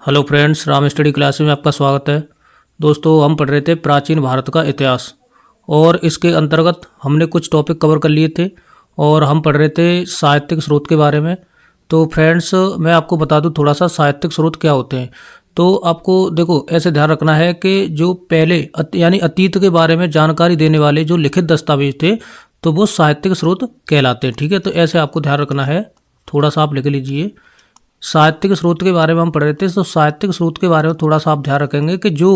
Hello friends, Ram study class में आपका स्वागत है। दोस्तों, हम पढ़ रहे थे प्राचीन भारत का इतिहास और इसके अंतर्गत हमने कुछ टॉपिक कवर कर लिए थे और हम पढ़ रहे थे साहित्यिक स्रोत के बारे में। तो फ्रेंड्स, मैं आपको बता दूं थोड़ा सा साहित्यिक स्रोत क्या होते हैं। तो आपको देखो ऐसे ध्यान रखना है कि जो पहले यानी अतीत के बारे में जानकारी देने वाले जो लिखित दस्तावेज थे तो वो साहित्यिक स्रोत कहलाते हैं। ठीक है, तो ऐसे आपको ध्यान रखना है। थोड़ा सा आप लिख लीजिए। साहित्यिक स्रोत के बारे में हम पढ़ रहे थे, तो साहित्यिक स्रोत के बारे में थोड़ा सा आप ध्यान रखेंगे कि जो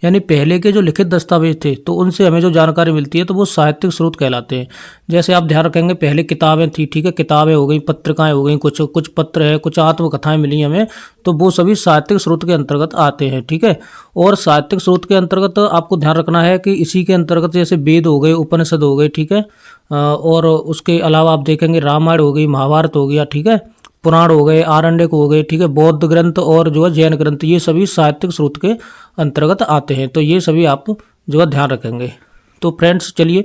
यानी पहले के जो लिखित दस्तावेज थे तो उनसे हमें जो जानकारी मिलती है तो वो साहित्यिक स्रोत कहलाते हैं। जैसे आप ध्यान रखेंगे पहले किताबें थी, ठीक है, किताबें हो गई, पत्रिकाएं हो गई, कुछ पत्र है, कुछ आत्मकथाएं मिली हमें, तो वो सभी साहित्यिक स्रोत के अंतर्गत आते हैं। ठीक है, और साहित्यिक स्रोत के अंतर्गत आपको ध्यान रखना है कि इसी के अंतर्गत जैसे वेद हो गए, उपनिषद हो गए, ठीक है, और उसके अलावा आप देखेंगे रामायण हो गई, महाभारत हो गया, ठीक है, पुराण हो गए, आरण्यक हो गए, ठीक है, बौद्ध ग्रंथ और जो है जैन ग्रंथ, ये सभी साहित्यिक स्रोत के अंतर्गत आते हैं। तो ये सभी आप जो है ध्यान रखेंगे। तो फ्रेंड्स चलिए,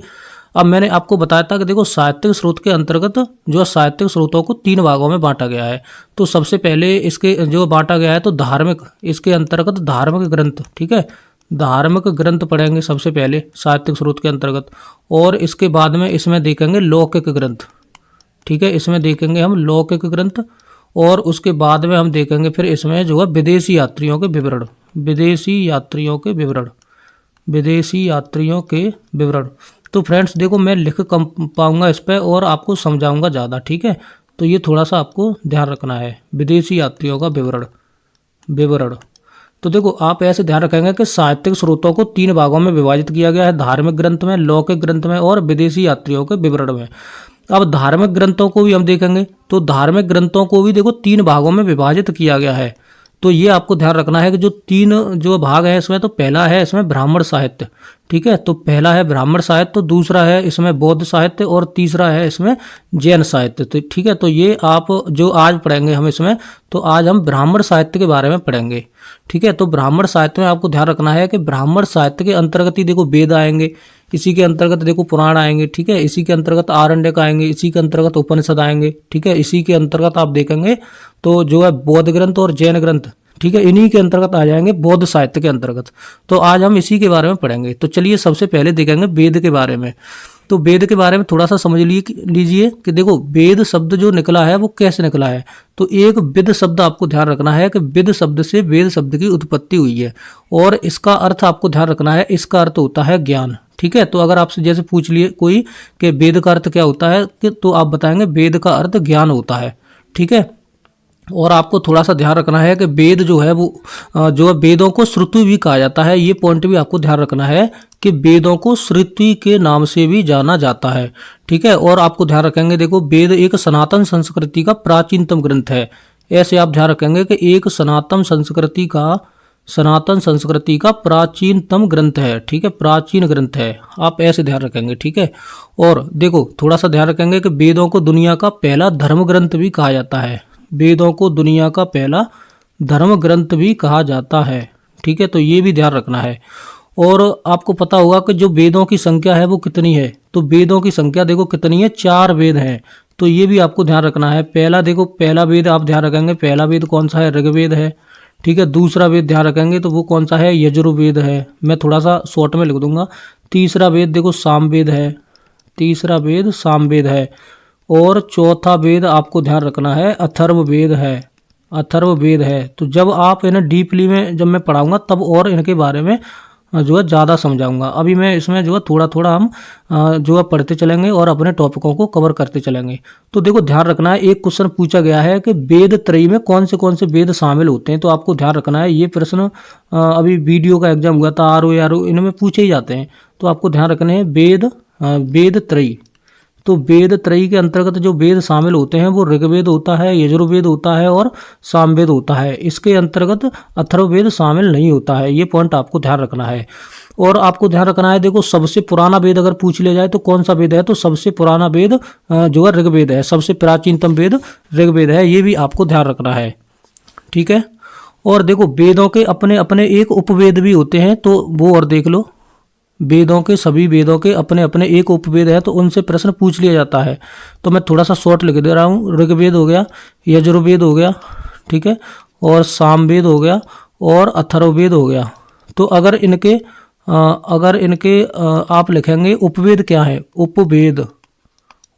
अब मैंने आपको बताया था कि देखो साहित्यिक स्रोत के अंतर्गत जो साहित्यिक स्रोतों को 3 भागों में बांटा गया है। तो सबसे पहले इसके जो बांटा गया है तो धार्मिक, इसके अंतर्गत धार्मिक ग्रंथ, ठीक है, धार्मिक ग्रंथ पढ़ेंगे सबसे पहले साहित्यिक स्रोत के अंतर्गत। और इसके बाद में इसमें देखेंगे लौकिक ग्रंथ, ठीक है, इसमें देखेंगे हम लौकिक ग्रंथ। और उसके बाद में हम देखेंगे फिर इसमें जो है विदेशी यात्रियों के विवरण, विदेशी यात्रियों के विवरण, विदेशी यात्रियों के विवरण। तो फ्रेंड्स देखो, मैं लिख कम पाऊंगा इस पर और आपको समझाऊंगा ज़्यादा, ठीक है, तो ये थोड़ा सा आपको ध्यान रखना है। विदेशी यात्रियों का विवरण, विवरण। तो देखो आप ऐसे ध्यान रखेंगे कि साहित्यिक स्रोतों को 3 भागों में विभाजित किया गया है, धार्मिक ग्रंथ में, लौकिक ग्रंथ में और विदेशी यात्रियों के विवरण में। अब धार्मिक ग्रंथों को भी हम देखेंगे, तो धार्मिक ग्रंथों को भी देखो 3 भागों में विभाजित किया गया है। तो ये आपको ध्यान रखना है कि जो 3 जो भाग है इसमें, तो पहला है इसमें ब्राह्मण साहित्य, ठीक है, तो पहला है ब्राह्मण साहित्य, तो दूसरा है इसमें बौद्ध साहित्य और तीसरा है इसमें जैन साहित्य। तो ठीक है, तो ये आप जो आज पढ़ेंगे हम इसमें, तो आज हम ब्राह्मण साहित्य के बारे में पढ़ेंगे। ठीक है, तो ब्राह्मण साहित्य में आपको ध्यान रखना है कि ब्राह्मण साहित्य के अंतर्गत ही देखो वेद आएंगे, इसी के अंतर्गत देखो पुराण आएंगे, ठीक है, इसी के अंतर्गत आरण्यक आएंगे, इसी के अंतर्गत उपनिषद आएंगे, ठीक है, इसी के अंतर्गत आप देखेंगे तो जो है बौद्ध ग्रंथ और जैन ग्रंथ, ठीक है, इन्हीं के अंतर्गत आ जाएंगे बौद्ध साहित्य के अंतर्गत। तो आज हम इसी के बारे में पढ़ेंगे। तो चलिए सबसे पहले देखेंगे वेद के बारे में। तो वेद के बारे में थोड़ा सा समझ लीजिए कि देखो वेद शब्द जो निकला है वो कैसे निकला है। तो एक विद शब्द आपको ध्यान रखना है कि विद शब्द से वेद शब्द की उत्पत्ति हुई है और इसका अर्थ आपको ध्यान रखना है, इसका अर्थ होता है ज्ञान। ठीक है, तो अगर आपसे जैसे पूछ लिए कोई कि वेद का अर्थ क्या होता है, तो आप बताएंगे वेद का अर्थ ज्ञान होता है। ठीक है, और आपको थोड़ा सा ध्यान रखना है कि वेद जो है वो जो है वेदों को श्रुति भी कहा जाता है। ये पॉइंट भी आपको ध्यान रखना है कि वेदों को श्रुति के नाम से भी जाना जाता है। ठीक है, और आपको ध्यान रखेंगे देखो वेद एक सनातन संस्कृति का प्राचीनतम ग्रंथ है। ऐसे आप ध्यान रखेंगे कि एक सनातन संस्कृति का प्राचीनतम ग्रंथ है। ठीक है, प्राचीन ग्रंथ है, आप ऐसे ध्यान रखेंगे। ठीक है, और देखो थोड़ा सा ध्यान रखेंगे कि वेदों को दुनिया का पहला धर्म ग्रंथ भी कहा जाता है। वेदों को दुनिया का पहला धर्म ग्रंथ भी कहा जाता है। ठीक है, तो ये भी ध्यान रखना है। और आपको पता होगा कि जो वेदों की संख्या है वो कितनी है। तो वेदों की संख्या देखो कितनी है, 4 वेद हैं। तो ये भी आपको ध्यान रखना है। पहला देखो, पहला वेद आप ध्यान रखेंगे, पहला वेद कौन सा है, ऋग्वेद है। ठीक है, दूसरा वेद ध्यान रखेंगे तो वो कौन सा है, यजुर्वेद है। मैं थोड़ा सा शॉर्ट में लिख दूंगा। तीसरा वेद देखो सामवेद है, तीसरा वेद सामवेद है। और चौथा वेद आपको ध्यान रखना है अथर्ववेद है, अथर्ववेद है। तो जब आप इन्हें डीपली में जब मैं पढ़ाऊंगा तब और इनके बारे में जो है ज़्यादा समझाऊंगा। अभी मैं इसमें जो है थोड़ा थोड़ा हम जो है पढ़ते चलेंगे और अपने टॉपिकों को कवर करते चलेंगे। तो देखो ध्यान रखना है, एक क्वेश्चन पूछा गया है कि वेद त्रयी में कौन से वेद शामिल होते हैं। तो आपको ध्यान रखना है, ये प्रश्न अभी वीडियो का एग्जाम हुआ था, आरओ इनमें पूछे ही जाते हैं। तो आपको ध्यान रखना है वेद त्रयी। तो वेद त्रयी के अंतर्गत जो वेद शामिल होते हैं वो ऋग्वेद होता है, यजुर्वेद होता है और सामवेद होता है। इसके अंतर्गत अथर्ववेद शामिल नहीं होता है। ये पॉइंट आपको ध्यान रखना है। और आपको ध्यान रखना है देखो सबसे पुराना वेद अगर पूछ लिया जाए तो कौन सा वेद है, तो सबसे पुराना वेद जो है ऋग्वेद है। सबसे प्राचीनतम वेद ऋग्वेद है, ये भी आपको ध्यान रखना है। ठीक है, और देखो वेदों के अपने अपने एक उपवेद भी होते हैं, तो वो और देख लो। वेदों के सभी वेदों के अपने अपने एक उपवेद है, तो उनसे प्रश्न पूछ लिया जाता है। तो मैं थोड़ा सा शॉर्ट लिख दे रहा हूँ। ऋग्वेद हो गया, यजुर्वेद हो गया, ठीक है, और सामवेद हो गया और अथर्ववेद हो गया। तो अगर इनके आप लिखेंगे उपवेद क्या है, उपवेद,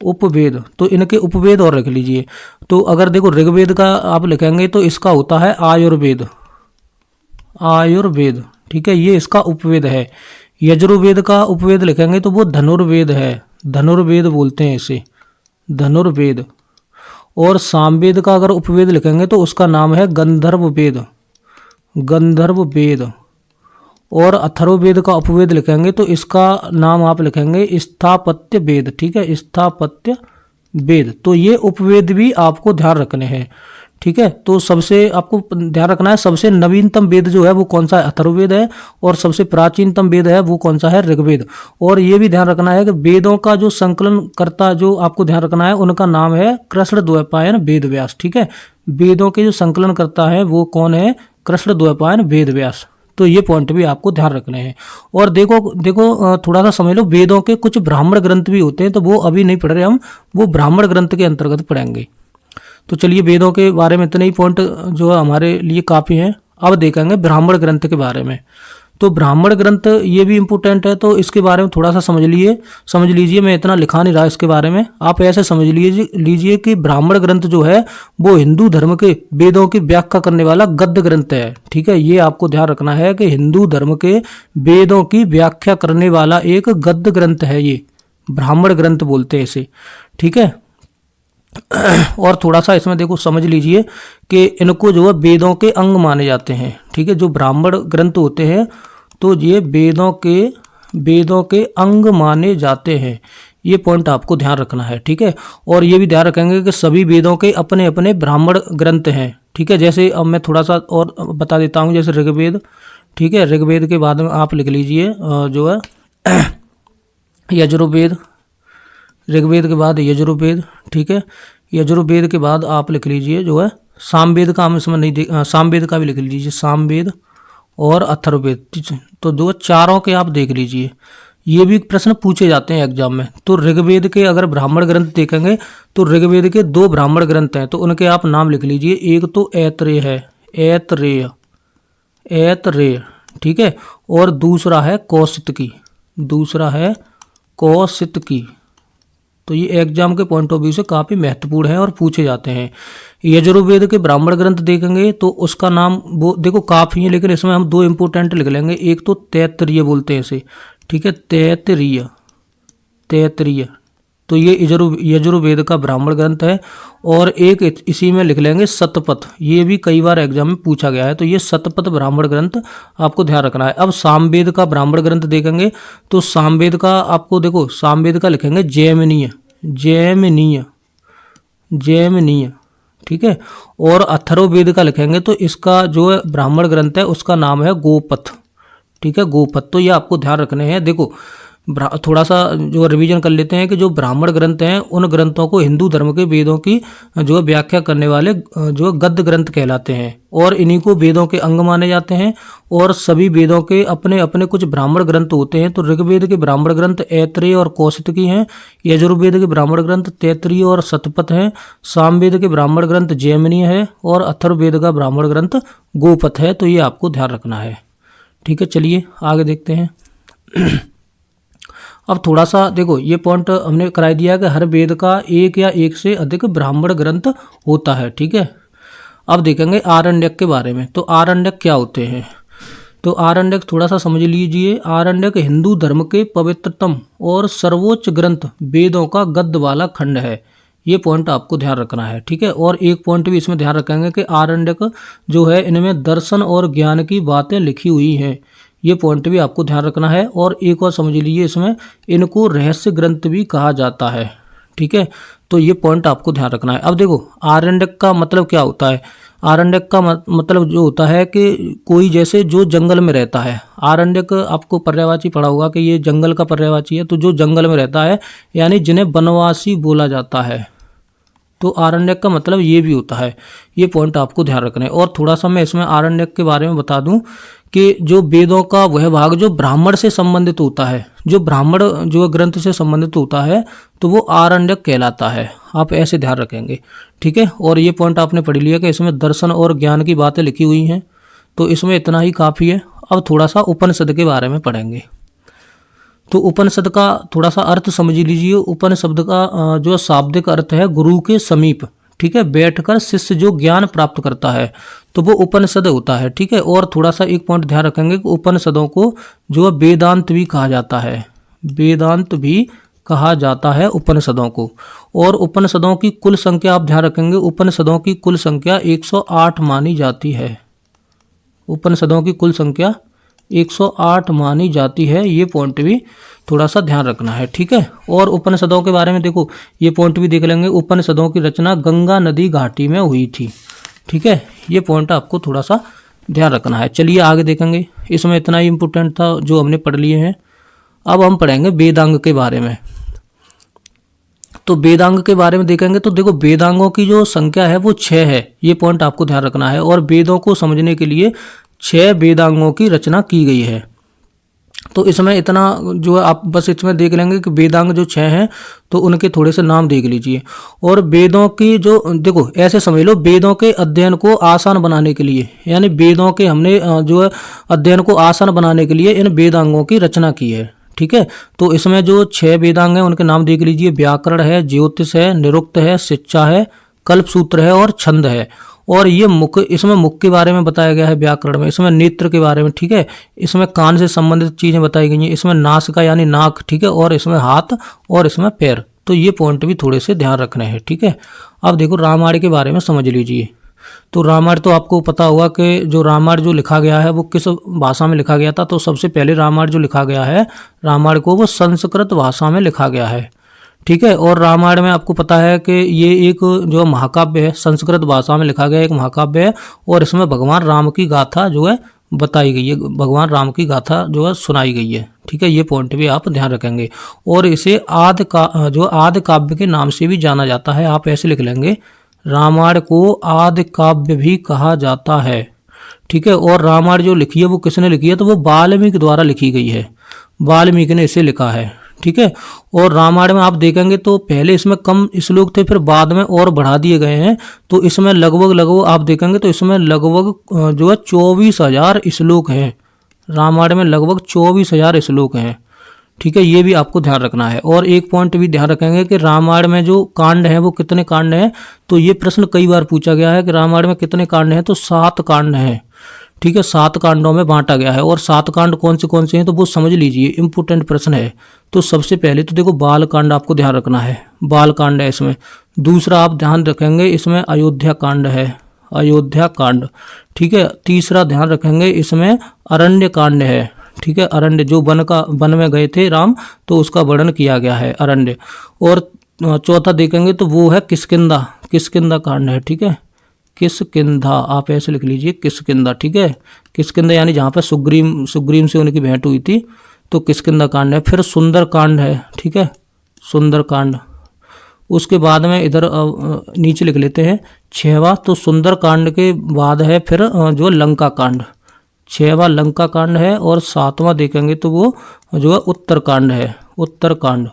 उपवेद, तो इनके उपवेद और रख लीजिए। तो अगर देखो ऋग्वेद का आप लिखेंगे तो इसका होता है आयुर्वेद, आयुर्वेद, ठीक है, ये इसका उपवेद है। यजुर्वेद का उपवेद लिखेंगे तो वो धनुर्वेद है, धनुर्वेद बोलते हैं इसे, धनुर्वेद। और सामवेद का अगर उपवेद लिखेंगे तो उसका नाम है गंधर्व वेद, गंधर्व वेद। और अथर्ववेद का उपवेद लिखेंगे तो इसका नाम आप लिखेंगे स्थापत्य वेद, ठीक है, स्थापत्य वेद। तो ये उपवेद भी आपको ध्यान रखने हैं, ठीक है। तो सबसे आपको ध्यान रखना है, सबसे नवीनतम वेद जो है वो कौन सा है, अथर्ववेद है, और सबसे प्राचीनतम वेद है वो कौन सा है, ऋग्वेद। और ये भी ध्यान रखना है कि वेदों का जो संकलन करता, जो आपको ध्यान रखना है, उनका नाम है कृष्णद्वैपायन वेदव्यास, ठीक है। वेदों के जो संकलन करता है वो कौन है, कृष्णद्वैपायन वेदव्यास। तो ये पॉइंट भी आपको ध्यान रखने हैं। और देखो थोड़ा सा समझ लो, वेदों के कुछ ब्राह्मण ग्रंथ भी होते हैं, तो वो अभी नहीं पढ़ रहे हम, वो ब्राह्मण ग्रंथ के अंतर्गत पढ़ेंगे। तो चलिए वेदों के बारे में इतने ही पॉइंट जो है हमारे लिए काफ़ी हैं। अब देखेंगे ब्राह्मण ग्रंथ के बारे में। तो ब्राह्मण ग्रंथ ये भी इम्पोर्टेंट है, तो इसके बारे में थोड़ा सा समझ लीजिए। मैं इतना लिखा नहीं रहा इसके बारे में, आप ऐसे समझ लीजिए कि ब्राह्मण ग्रंथ जो है वो हिंदू धर्म के वेदों की व्याख्या करने वाला गद्य ग्रंथ है, ठीक है। ये आपको ध्यान रखना है कि हिंदू धर्म के वेदों की व्याख्या करने वाला एक गद्य ग्रंथ है, ये ब्राह्मण ग्रंथ बोलते हैं इसे, ठीक है। और थोड़ा सा इसमें देखो समझ लीजिए कि इनको जो है वेदों के अंग माने जाते हैं, ठीक है। जो ब्राह्मण ग्रंथ होते हैं तो ये वेदों के अंग माने जाते हैं, ये पॉइंट आपको ध्यान रखना है, ठीक है। और ये भी ध्यान रखेंगे कि सभी वेदों के अपने अपने ब्राह्मण ग्रंथ हैं, ठीक है। जैसे अब मैं थोड़ा सा और बता देता हूँ, जैसे ऋग्वेद, ठीक है, ऋग्वेद के बाद में आप लिख लीजिए जो है यजुर्वेद, ऋग्वेद के बाद यजुर्वेद, ठीक है। यजुर्वेद के बाद आप लिख लीजिए जो है सामवेद का, हम इसमें नहीं सामवेद का भी लिख लीजिए, सामवेद और अथर्ववेद, ठीक है। तो दो चारों के आप देख लीजिए, ये भी प्रश्न पूछे जाते हैं एग्जाम में। तो ऋग्वेद के अगर ब्राह्मण ग्रंथ देखेंगे तो ऋग्वेद के 2 ब्राह्मण ग्रंथ हैं, तो उनके आप नाम लिख लीजिए। एक तो ऐतरेय है, ऐतरेय, ऐतरेय, ठीक है। और दूसरा है कौशितकी, दूसरा है कौशितकी। तो ये एग्जाम के पॉइंट ऑफ व्यू से काफ़ी महत्वपूर्ण है और पूछे जाते हैं। यजुर्वेद के ब्राह्मण ग्रंथ देखेंगे तो उसका नाम वो देखो काफ़ी है, लेकिन इसमें हम 2 इंपोर्टेंट लिख लेंगे। एक तो तैत्तरीय बोलते हैं इसे, ठीक है, तैत्तरीय, तैत्तरीय। तो ये यजुर्वेद का ब्राह्मण ग्रंथ है। और एक इसी में लिख लेंगे शतपथ, ये भी कई बार एग्जाम में पूछा गया है, तो ये शतपथ ब्राह्मण ग्रंथ आपको ध्यान रखना है। अब सामवेद का ब्राह्मण ग्रंथ देखेंगे तो सामवेद का आपको देखो, सामवेद का लिखेंगे जैमिनीय, जैमिनीय, जैमिनीय, ठीक है। और अथर्ववेद का लिखेंगे तो इसका जो ब्राह्मण ग्रंथ है उसका नाम है गोपथ, ठीक है, गोपथ। तो ये आपको ध्यान रखने हैं। देखो थोड़ा सा जो रिवीजन कर लेते हैं कि जो ब्राह्मण ग्रंथ हैं उन ग्रंथों को हिंदू धर्म के वेदों की जो व्याख्या करने वाले जो गद्य ग्रंथ कहलाते हैं, और इन्हीं को वेदों के अंग माने जाते हैं। और सभी वेदों के अपने अपने कुछ ब्राह्मण ग्रंथ होते हैं। तो ऋग्वेद के ब्राह्मण ग्रंथ ऐतरेय और कौशितकी हैं, यजुर्वेद के ब्राह्मण ग्रंथ तैत्तरीय और शतपथ हैं, सामवेद के ब्राह्मण ग्रंथ जैमिनीय है, और अथर्ववेद का ब्राह्मण ग्रंथ गोपथ है। तो ये आपको ध्यान रखना है, ठीक है। चलिए आगे देखते हैं। अब थोड़ा सा देखो, ये पॉइंट हमने कराई दिया है कि हर वेद का एक या एक से अधिक ब्राह्मण ग्रंथ होता है, ठीक है। अब देखेंगे आरण्यक के बारे में। तो आरण्यक क्या होते हैं, तो आरण्यक थोड़ा सा समझ लीजिए। आरण्यक हिंदू धर्म के पवित्रतम और सर्वोच्च ग्रंथ वेदों का गद्य वाला खंड है, ये पॉइंट आपको ध्यान रखना है, ठीक है। और एक पॉइंट भी इसमें ध्यान रखेंगे कि आरण्यक जो है इनमें दर्शन और ज्ञान की बातें लिखी हुई हैं, ये पॉइंट भी आपको ध्यान रखना है। और एक और समझ लीजिए, इसमें इनको रहस्य ग्रंथ भी कहा जाता है, ठीक है। तो ये पॉइंट आपको ध्यान रखना है। अब देखो आरण्यक का मतलब क्या होता है। आरण्यक का मतलब जो होता है कि कोई जैसे जो जंगल में रहता है। आरण्यक आपको पर्यायवाची पढ़ा होगा कि ये जंगल का पर्यायवाची है, तो जो जंगल में रहता है यानी जिन्हें वनवासी बोला जाता है। तो आरण्यक का मतलब ये भी होता है, ये पॉइंट आपको ध्यान रखना है। और थोड़ा सा मैं इसमें आरण्यक के बारे में बता दूं कि जो वेदों का वह भाग जो ब्राह्मण से संबंधित होता है, जो ब्राह्मण जो ग्रंथ से संबंधित होता है, तो वो आरण्यक कहलाता है। आप ऐसे ध्यान रखेंगे, ठीक है। और ये पॉइंट आपने पढ़ लिया कि इसमें दर्शन और ज्ञान की बातें लिखी हुई हैं, तो इसमें इतना ही काफ़ी है। अब थोड़ा सा उपनिषद के बारे में पढ़ेंगे। तो उपनिषद का थोड़ा सा अर्थ समझ लीजिए। उपनिषद का जो शाब्दिक अर्थ है गुरु के समीप, ठीक है, बैठकर शिष्य जो ज्ञान प्राप्त करता है, तो वो उपनिषद होता है, ठीक है। और थोड़ा सा एक पॉइंट ध्यान रखेंगे कि उपनिषदों को जो वेदांत भी कहा जाता है, वेदांत भी कहा जाता है उपनिषदों को। और उपनिषदों की कुल संख्या आप ध्यान रखेंगे, उपनिषदों की कुल संख्या 108 मानी जाती है। उपनिषदों की कुल संख्या 108 मानी जाती है, ये पॉइंट भी थोड़ा सा ध्यान रखना है, ठीक है। और उपनिषदों के बारे में देखो, ये पॉइंट भी देख लेंगे। उपनिषदों की रचना गंगा नदी घाटी में हुई थी, ठीक है। ये पॉइंट आपको थोड़ा सा ध्यान रखना है। चलिए आगे देखेंगे। इसमें इतना ही इम्पोर्टेंट था जो हमने पढ़ लिए हैं। अब हम पढ़ेंगे वेदांग के बारे में। तो वेदांग के बारे में देखेंगे तो देखो, वेदांगों की जो संख्या है वो 6 है, ये पॉइंट आपको ध्यान रखना है। और वेदों को समझने के लिए 6 वेदांगों की रचना की गई है। तो इसमें इतना जो है आप बस इसमें देख लेंगे कि वेदांग जो 6 हैं, तो उनके थोड़े से नाम देख लीजिए। और वेदों की जो देखो, ऐसे समझ लो, वेदों के अध्ययन को आसान बनाने के लिए, यानी वेदों के हमने जो है अध्ययन को आसान बनाने के लिए इन वेदांगों की रचना की है, ठीक है। तो इसमें जो 6 वेदांग हैं उनके नाम देख लीजिए। व्याकरण है, ज्योतिष है, निरुक्त है, शिक्षा है, कल्पसूत्र है और छंद है। और ये मुख, इसमें मुख के बारे में बताया गया है व्याकरण में। इसमें नेत्र के बारे में, ठीक है। इसमें कान से संबंधित चीजें बताई गई हैं। इसमें नासिका यानी नाक, ठीक है। और इसमें हाथ और इसमें पैर। तो ये पॉइंट भी थोड़े से ध्यान रखने हैं, ठीक है। अब देखो रामायण के बारे में समझ लीजिए। तो रामायण तो आपको पता होगा कि जो रामायण जो लिखा गया है वो किस भाषा में लिखा गया था। तो सबसे पहले रामायण जो लिखा गया है, रामायण को वो संस्कृत भाषा में लिखा गया है, ठीक है। और रामायण में आपको पता है कि ये एक जो महाकाव्य है, संस्कृत भाषा में लिखा गया एक महाकाव्य है। और इसमें भगवान राम की गाथा जो है बताई गई है, भगवान राम की गाथा जो है सुनाई गई है, ठीक है। ये पॉइंट भी आप ध्यान रखेंगे। और इसे आदि काव्य के नाम से भी जाना जाता है। आप ऐसे लिख लेंगे, रामायण को आदि काव्य भी कहा जाता है, ठीक है। और रामायण जो लिखी है वो किसने लिखी है, तो वो वाल्मीकि द्वारा लिखी गई है। वाल्मीकि ने इसे लिखा है, ठीक है। और रामायण में आप देखेंगे तो पहले इसमें कम श्लोक थे, फिर बाद में और बढ़ा दिए गए हैं। तो इसमें लगभग आप देखेंगे तो इसमें लगभग जो है 24,000 श्लोक हैं। रामायण में लगभग 24,000 श्लोक हैं, ठीक है। ये भी आपको ध्यान रखना है। और एक पॉइंट भी ध्यान रखेंगे कि रामायण में जो कांड है वो कितने कांड हैं। तो ये प्रश्न कई बार पूछा गया है कि रामायण में कितने कांड हैं, तो 7 कांड हैं, ठीक है। 7 कांडों में बांटा गया है। और 7 कांड कौन से हैं, तो वो समझ लीजिए, इंपोर्टेंट प्रश्न है। तो सबसे पहले तो देखो बाल कांड आपको ध्यान रखना है, बाल कांड है इसमें। दूसरा आप ध्यान रखेंगे इसमें अयोध्या कांड है, अयोध्या कांड, ठीक है। तीसरा ध्यान रखेंगे इसमें अरण्य कांड है, ठीक है। अरण्य जो वन में गए थे राम, तो उसका वर्णन किया गया है, अरण्य। और चौथा देखेंगे तो वो है किष्किंधा, किष्किंधा कांड है, ठीक है। किष्किंधा आप ऐसे लिख लीजिए, किष्किंधा, ठीक है। किष्किंधा यानी जहाँ पर सुग्रीव से उनकी भेंट हुई थी, तो किष्किंधा कांड है। फिर सुंदर कांड है, ठीक है, सुंदर कांड। उसके बाद में इधर नीचे लिख लेते हैं 6वां। तो सुंदर कांड के बाद है फिर जो लंका कांड, 6वां लंका कांड है। और 7वां देखेंगे तो वो जो है उत्तर कांड है, उत्तर कांड।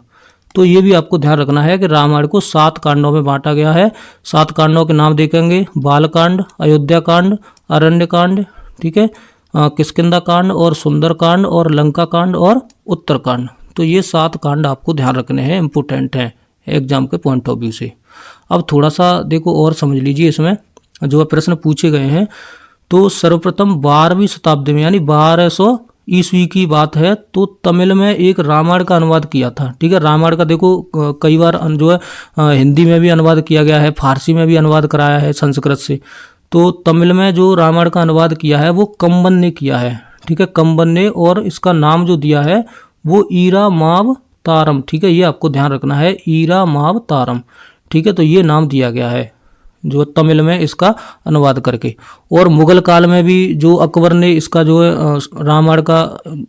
तो ये भी आपको ध्यान रखना है कि रामायण को 7 कांडों में बांटा गया है। 7 कांडों के नाम देखेंगे, बालकांड, अयोध्या कांड, अरण्य कांड, ठीक है, किष्किंधा कांड और सुंदर कांड और लंका कांड और उत्तर कांड। तो ये 7 कांड आपको ध्यान रखने हैं, इंपोर्टेंट हैं एग्जाम के पॉइंट ऑफ व्यू से। अब थोड़ा सा देखो और समझ लीजिए, इसमें जो प्रश्न पूछे गए हैं। तो सर्वप्रथम 12वीं शताब्दी में यानी 1200 ईस्वी की बात है, तो तमिल में एक रामायण का अनुवाद किया था, ठीक है। रामायण का देखो कई बार जो है हिंदी में भी अनुवाद किया गया है, फारसी में भी अनुवाद कराया है संस्कृत से। तो तमिल में जो रामायण का अनुवाद किया है वो कंबन ने किया है, ठीक है, कंबन ने। और इसका नाम जो दिया है वो ईरामाव तारम, ठीक है। ये आपको ध्यान रखना है, ईरामाव तारम, ठीक है। तो ये नाम दिया गया है जो तमिल में इसका अनुवाद करके। और मुगल काल में भी जो अकबर ने इसका जो है रामायण का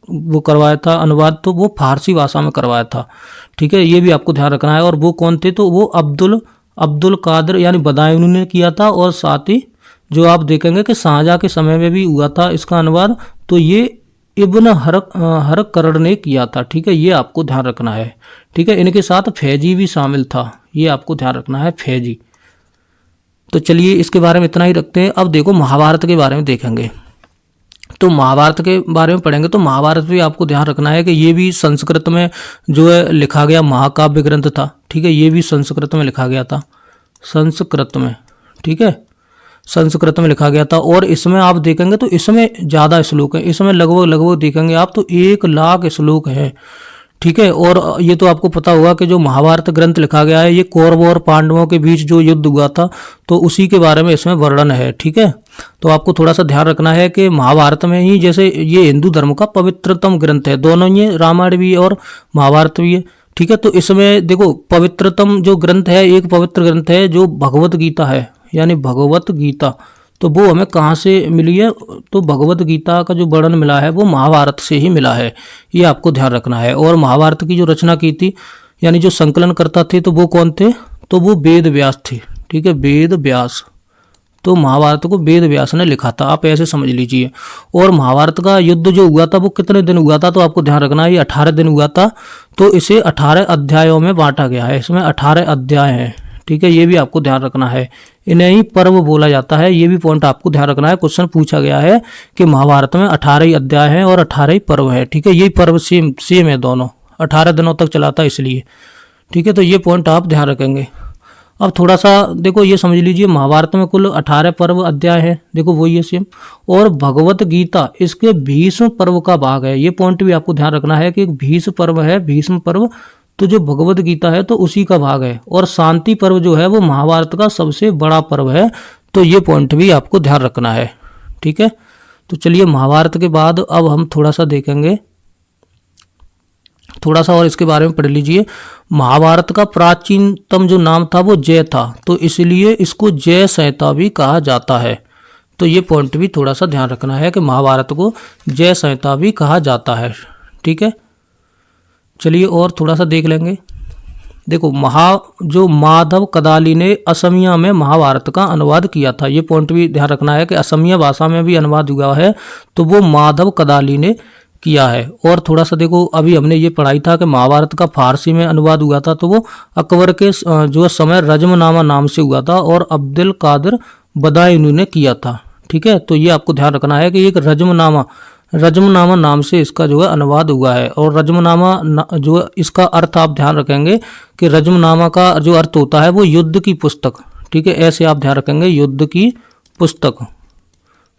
वो करवाया था अनुवाद, तो वो फारसी भाषा में करवाया था, ठीक है। ये भी आपको ध्यान रखना है। और वो कौन थे, तो वो अब्दुल कादिर यानी बदायूनी ने किया था। और साथ ही जो आप देखेंगे कि शाहजहाँ के समय में भी हुआ था इसका अनुवाद, तो ये इब्न हरकरण ने किया था। ठीक है, ये आपको ध्यान रखना है। ठीक है, इनके साथ फैजी भी शामिल था, ये आपको ध्यान रखना है, फैजी। तो चलिए इसके बारे में इतना ही रखते हैं। अब देखो महाभारत के बारे में देखेंगे। तो महाभारत के बारे में पढ़ेंगे तो महाभारत भी आपको ध्यान रखना है कि ये भी संस्कृत में जो है लिखा गया महाकाव्य ग्रंथ था। ठीक है, ये भी संस्कृत में लिखा गया था, संस्कृत में। ठीक है, संस्कृत में लिखा गया था। और इसमें आप देखेंगे तो इसमें ज़्यादा श्लोक है, इसमें लगभग देखेंगे आप तो 1,00,000 श्लोक है। ठीक है, और ये तो आपको पता होगा कि जो महाभारत ग्रंथ लिखा गया है ये कौरवों और पांडवों के बीच जो युद्ध हुआ था तो उसी के बारे में इसमें वर्णन है। ठीक है, तो आपको थोड़ा सा ध्यान रखना है कि महाभारत में ही, जैसे ये हिंदू धर्म का पवित्रतम ग्रंथ है, दोनों ये रामायण भी है और महाभारत भी है। ठीक है, तो इसमें देखो पवित्रतम जो ग्रंथ है, एक पवित्र ग्रंथ है जो भगवत गीता है, यानी भगवत गीता। तो वो हमें कहाँ से मिली है? तो भगवत गीता का जो वर्णन मिला है वो महाभारत से ही मिला है, ये आपको ध्यान रखना है। और महाभारत की जो रचना की थी, यानी जो संकलन करता थे, तो वो कौन थे? तो वो वेद व्यास थे। ठीक है, वेद व्यास। तो महाभारत को वेद व्यास ने लिखा था, आप ऐसे समझ लीजिए। और महाभारत का युद्ध जो हुआ था वो कितने दिन हुआ था? तो आपको ध्यान रखना है ये 18 दिन हुआ था। तो इसे 18 अध्यायों में बांटा गया है, इसमें 18 अध्याय हैं। ठीक है, ये भी आपको ध्यान रखना है। इन्हें ही पर्व बोला जाता है, ये भी पॉइंट आपको ध्यान रखना है। क्वेश्चन पूछा गया है कि महाभारत में 18 ही अध्याय हैं और 18 ही पर्व है। ठीक है, ये पर्व सेम है दोनों, 18 दिनों तक चला था इसलिए। ठीक है, तो ये पॉइंट आप ध्यान रखेंगे। अब थोड़ा सा देखो ये समझ लीजिए, महाभारत में कुल 18 पर्व अध्याय है, देखो वही है सेम। और भगवत गीता इसके भीष्म पर्व का भाग है, ये पॉइंट भी आपको ध्यान रखना है कि एक भीष्म पर्व है, भीष्म पर्व। तो जो भगवत गीता है तो उसी का भाग है। और शांति पर्व जो है वो महाभारत का सबसे बड़ा पर्व है, तो ये पॉइंट भी आपको ध्यान रखना है। ठीक है, तो चलिए महाभारत के बाद अब हम थोड़ा सा देखेंगे, थोड़ा सा और इसके बारे में पढ़ लीजिए। महाभारत का प्राचीनतम जो नाम था वो जय था, तो इसलिए इसको जय संहिता भी कहा जाता है। तो ये पॉइंट भी थोड़ा सा ध्यान रखना है कि महाभारत को जय संहिता भी कहा जाता है। ठीक है, चलिए और थोड़ा सा देख लेंगे। देखो जो माधव कदाली ने असमिया में महाभारत का अनुवाद किया था, ये पॉइंट भी ध्यान रखना है कि असमिया भाषा में भी अनुवाद हुआ है, तो वो माधव कदाली ने किया है। और थोड़ा सा देखो, अभी हमने ये पढ़ाई था कि महाभारत का फारसी में अनुवाद हुआ था, तो वो अकबर के जो समय रजमनामा नाम से हुआ था और अब्दुल कादिर बदायूनी ने किया था। ठीक है, तो ये आपको ध्यान रखना है कि एक रजमनामा नाम से इसका जो है अनुवाद हुआ है। और रजमनामा जो इसका अर्थ आप ध्यान रखेंगे कि रजमनामा का जो अर्थ होता है वो युद्ध की पुस्तक। ठीक है, ऐसे आप ध्यान रखेंगे, युद्ध की पुस्तक।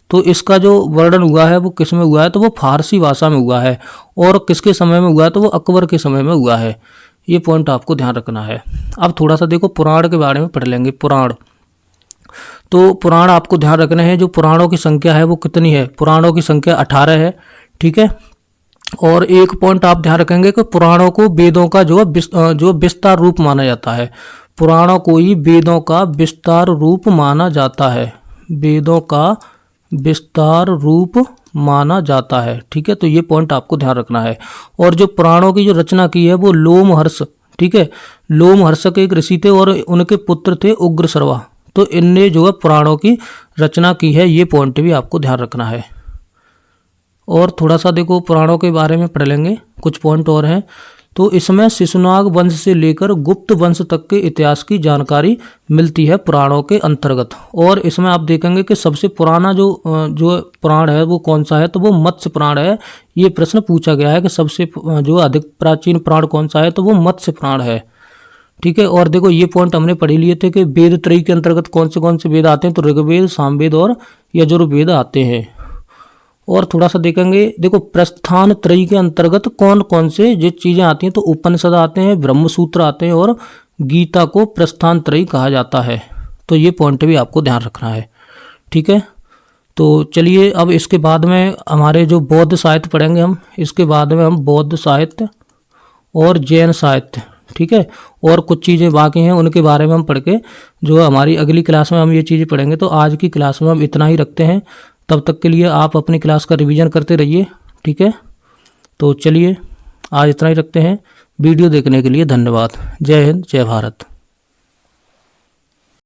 तो इसका जो वर्णन हुआ है वो किस में हुआ है? तो वो फारसी भाषा में हुआ है। और किसके समय में हुआ है? तो वो अकबर के समय में हुआ है। ये पॉइंट आपको ध्यान रखना है। अब थोड़ा सा देखो पुराण के बारे में पढ़ लेंगे। पुराण, तो पुराण आपको ध्यान रखने हैं, जो पुराणों की संख्या है वो कितनी है? पुराणों की संख्या 18 है। ठीक है, और एक पॉइंट आप ध्यान रखेंगे कि पुराणों को वेदों का जो विस्तार रूप माना जाता है। पुराणों को ही वेदों का विस्तार रूप माना जाता है, वेदों का विस्तार रूप माना जाता है। ठीक है, तो ये पॉइंट आपको ध्यान रखना है। और जो पुराणों की जो रचना की है वो लोमहर्ष, ठीक है, लोमहर्षक एक ऋषि थे और उनके पुत्र थे उग्रश्रवा। तो इनने जो है पुराणों की रचना की है, ये पॉइंट भी आपको ध्यान रखना है। और थोड़ा सा देखो पुराणों के बारे में पढ़ लेंगे, कुछ पॉइंट और हैं। तो इसमें शिशुनाग वंश से लेकर गुप्त वंश तक के इतिहास की जानकारी मिलती है पुराणों के अंतर्गत। और इसमें आप देखेंगे कि सबसे पुराना जो पुराण है वो कौन सा है? तो वो मत्स्य पुराण है। ये प्रश्न पूछा गया है कि सबसे जो अधिक प्राचीन पुराण कौन सा है? तो वो मत्स्य पुराण है। ठीक है, और देखो ये पॉइंट हमने पढ़ लिए थे कि वेद त्रयी के अंतर्गत कौन से वेद आते हैं? तो ऋग्वेद, सामवेद और यजुर्वेद आते हैं। और थोड़ा सा देखेंगे, देखो प्रस्थान त्रयी के अंतर्गत कौन कौन से जो चीजें आती हैं? तो उपनिषद आते हैं, ब्रह्मसूत्र आते हैं और गीता को प्रस्थान त्रयी कहा जाता है। तो ये पॉइंट भी आपको ध्यान रखना है। ठीक है, तो चलिए अब इसके बाद में हमारे जो बौद्ध साहित्य पढ़ेंगे हम, इसके बाद में हम बौद्ध साहित्य और जैन साहित्य, ठीक है, और कुछ चीज़ें बाकी हैं उनके बारे में हम पढ़ के जो हमारी अगली क्लास में हम ये चीज़ें पढ़ेंगे। तो आज की क्लास में हम इतना ही रखते हैं, तब तक के लिए आप अपनी क्लास का रिवीजन करते रहिए। ठीक है, तो चलिए आज इतना ही रखते हैं। वीडियो देखने के लिए धन्यवाद। जय हिंद, जय भारत।